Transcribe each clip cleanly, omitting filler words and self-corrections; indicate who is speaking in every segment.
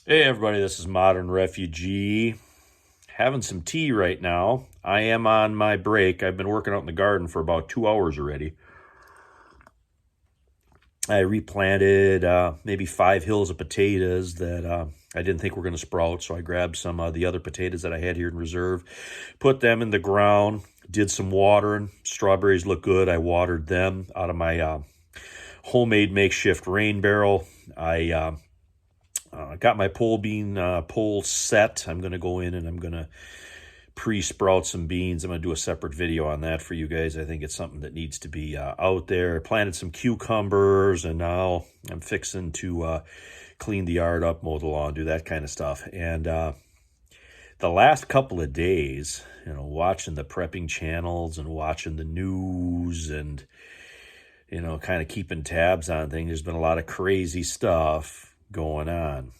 Speaker 1: Hey everybody, this is Modern Refugee. Having some tea right now. I am on my break. I've been working out in the garden for about 2 hours already. I replanted maybe 5 hills of potatoes that I didn't think were going to sprout, so I grabbed some of the other potatoes that I had here in reserve, put them in the ground, did some watering. Strawberries look good. I watered them out of my homemade makeshift rain barrel. I got my pole set. I'm going to go in and I'm going to pre-sprout some beans. I'm going to do a separate video on that for you guys. I think it's something that needs to be out there. I planted some cucumbers, and now I'm fixing to clean the yard up, mow the lawn, do that kind of stuff. And the last couple of days, watching the prepping channels and watching the news and, kind of keeping tabs on things, there's been a lot of crazy stuff going on.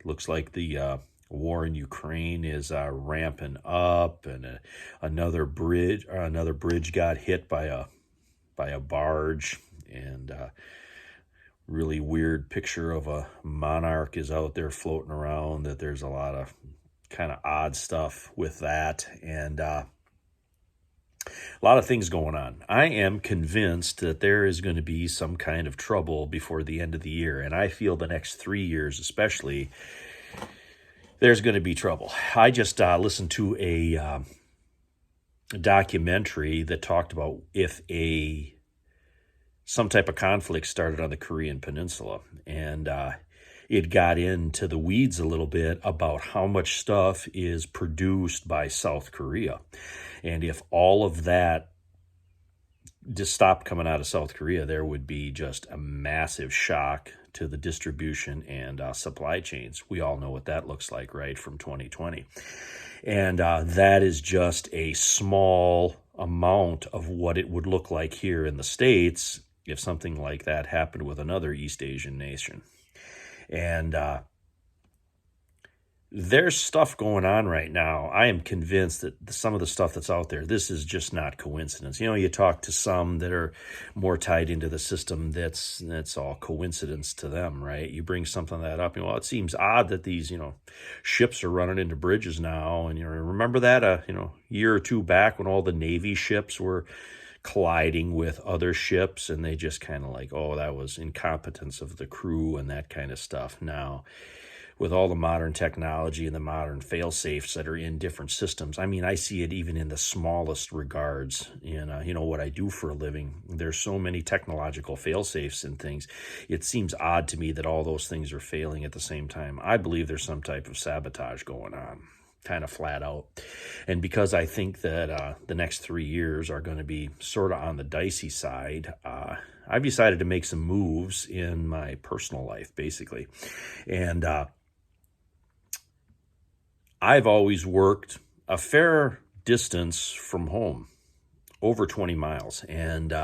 Speaker 1: Looks like the war in Ukraine is ramping up, and another bridge got hit by a barge, and really weird picture of a monarch is out there floating around. That there's a lot of kind of odd stuff with that, and a lot of things going on. I am convinced that there is going to be some kind of trouble before the end of the year, and I feel the next 3 years especially, there's going to be trouble. I just listened to a documentary that talked about if some type of conflict started on the Korean Peninsula, and it got into the weeds a little bit about how much stuff is produced by South Korea. And if all of that just stopped coming out of South Korea, there would be just a massive shock to the distribution and supply chains. We all know what that looks like, right, from 2020. And that is just a small amount of what it would look like here in the States if something like that happened with another East Asian nation. And there's stuff going on right now. I am convinced that some of the stuff that's out there, this is just not coincidence. You talk to some that are more tied into the system, that's all coincidence to them, right? You bring something like that up, well, it seems odd that these, ships are running into bridges now. And remember that, year or two back when all the Navy ships were colliding with other ships, and they just kind of like, oh, that was incompetence of the crew and that kind of stuff. Now, with all the modern technology and the modern fail-safes that are in different systems, I see it even in the smallest regards. And what I do for a living, there's so many technological fail-safes and things. It seems odd to me that all those things are failing at the same time. I believe there's some type of sabotage going on, kind of flat out. And because I think that the next 3 years are going to be sort of on the dicey side, I've decided to make some moves in my personal life, basically. And I've always worked a fair distance from home, over 20 miles. And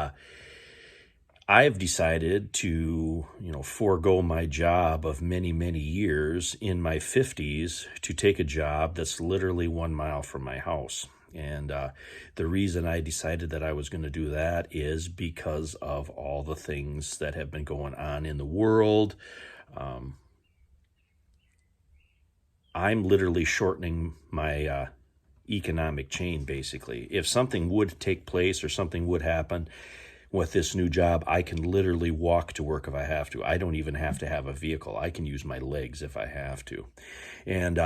Speaker 1: I've decided to, forego my job of many, many years in my 50s to take a job that's literally 1 mile from my house. And the reason I decided that I was going to do that is because of all the things that have been going on in the world. I'm literally shortening my economic chain, basically. If something would take place or something would happen with this new job, I can literally walk to work if I have to. I don't even have to have a vehicle. I can use my legs if I have to. And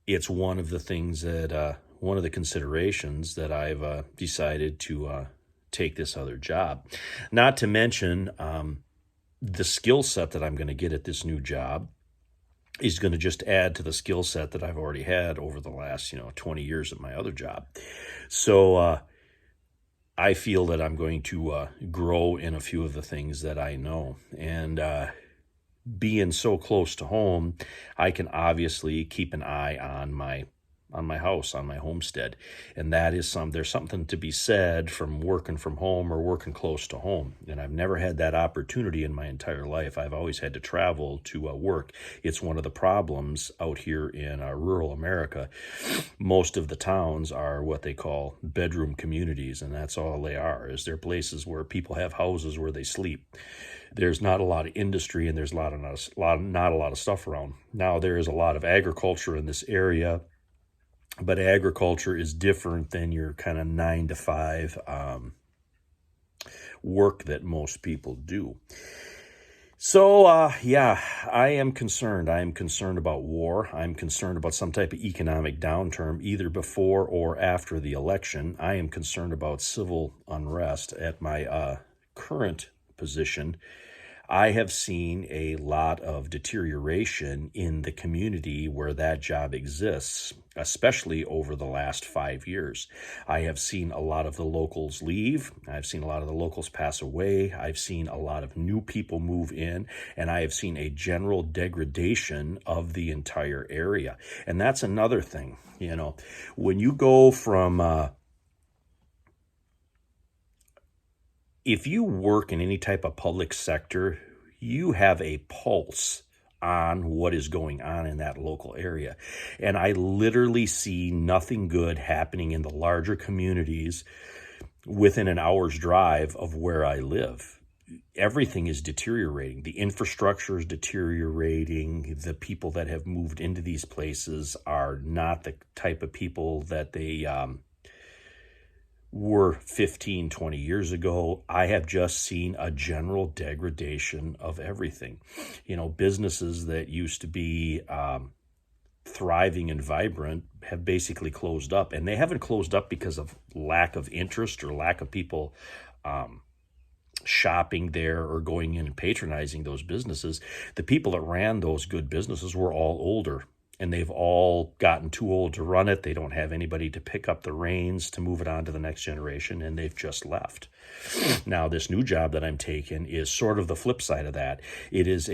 Speaker 1: it's one of the things that, one of the considerations that I've decided to take this other job. Not to mention the skill set that I'm going to get at this new job is going to just add to the skill set that I've already had over the last, 20 years at my other job. So I feel that I'm going to grow in a few of the things that I know. And being so close to home, I can obviously keep an eye on my my house, on my homestead. And that is there's something to be said from working from home or working close to home. And I've never had that opportunity in my entire life. I've always had to travel to work. It's one of the problems out here in rural America. Most of the towns are what they call bedroom communities, and that's all they are, is they're places where people have houses where they sleep. There's not a lot of industry, and there's not a lot of stuff around. Now, there is a lot of agriculture in this area, but agriculture is different than your kind of 9 to 5 work that most people do. So, yeah, I am concerned. I am concerned about war. I'm concerned about some type of economic downturn, either before or after the election. I am concerned about civil unrest. At my current position, I have seen a lot of deterioration in the community where that job exists, especially over the last 5 years. I have seen a lot of the locals leave. I've seen a lot of the locals pass away. I've seen a lot of new people move in, and I have seen a general degradation of the entire area. And that's another thing, when you go from if you work in any type of public sector, you have a pulse on what is going on in that local area. And I literally see nothing good happening in the larger communities within an hour's drive of where I live. Everything is deteriorating. The infrastructure is deteriorating. The people that have moved into these places are not the type of people that they were 15, 20 years ago. I have just seen a general degradation of everything. Businesses that used to be thriving and vibrant have basically closed up. And they haven't closed up because of lack of interest or lack of people shopping there or going in and patronizing those businesses. The people that ran those good businesses were all older, and they've all gotten too old to run it. They don't have anybody to pick up the reins to move it on to the next generation, and they've just left. Now, this new job that I'm taking is sort of the flip side of that. It is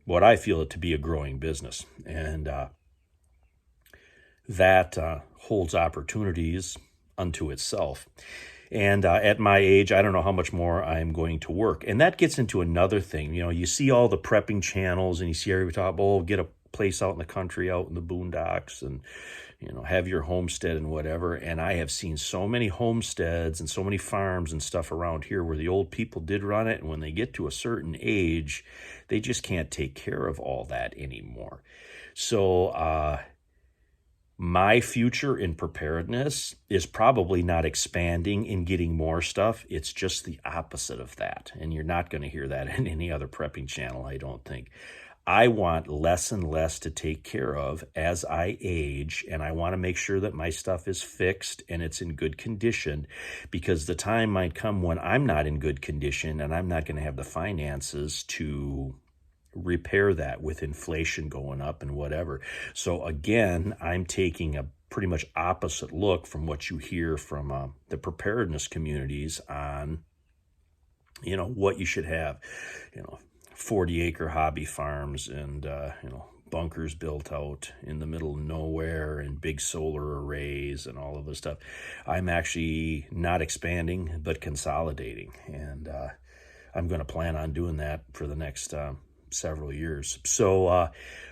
Speaker 1: what I feel it to be a growing business, and that holds opportunities unto itself. And at my age, I don't know how much more I'm going to work. And that gets into another thing. You see all the prepping channels, and you see everybody talk, get a place out in the country, out in the boondocks, and have your homestead and whatever. And I have seen so many homesteads and so many farms and stuff around here where the old people did run it, and when they get to a certain age, they just can't take care of all that anymore. So my future in preparedness is probably not expanding and getting more stuff. It's just the opposite of that. And you're not going to hear that in any other prepping channel, I don't think. I want less and less to take care of as I age, and I want to make sure that my stuff is fixed and it's in good condition, because the time might come when I'm not in good condition and I'm not going to have the finances to repair that with inflation going up and whatever. So again, I'm taking a pretty much opposite look from what you hear from the preparedness communities on, what you should have, 40-acre hobby farms and, bunkers built out in the middle of nowhere and big solar arrays and all of this stuff. I'm actually not expanding, but consolidating. And I'm going to plan on doing that for the next several years. So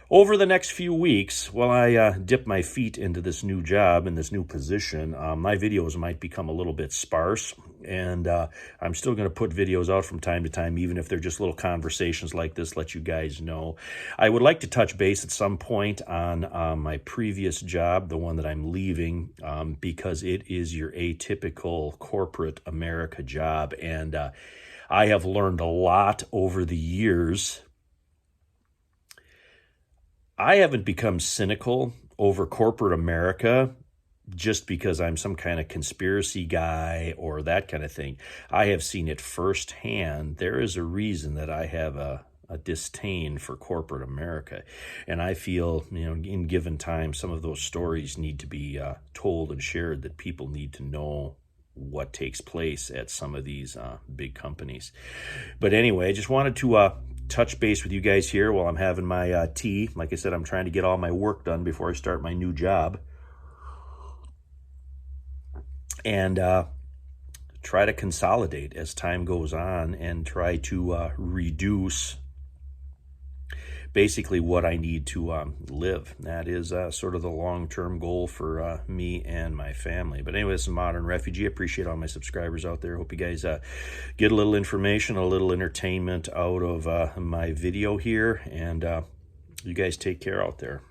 Speaker 1: over the next few weeks, while I dip my feet into this new job and this new position, my videos might become a little bit sparse, and I'm still going to put videos out from time to time, even if they're just little conversations like this, let you guys know. I would like to touch base at some point on my previous job, the one that I'm leaving, because it is your atypical corporate America job, and I have learned a lot over the years. I haven't become cynical over corporate America just because I'm some kind of conspiracy guy or that kind of thing. I have seen it firsthand. There is a reason that I have a disdain for corporate America. And I feel, in given time, some of those stories need to be told and shared, that people need to know what takes place at some of these big companies. But anyway, I just wanted to touch base with you guys here while I'm having my tea. Like I said, I'm trying to get all my work done before I start my new job. And try to consolidate as time goes on and try to reduce basically what I need to live. That is sort of the long-term goal for me and my family. But anyway, this is Modern Refugee. I appreciate all my subscribers out there. Hope you guys get a little information, a little entertainment out of my video here. And you guys take care out there.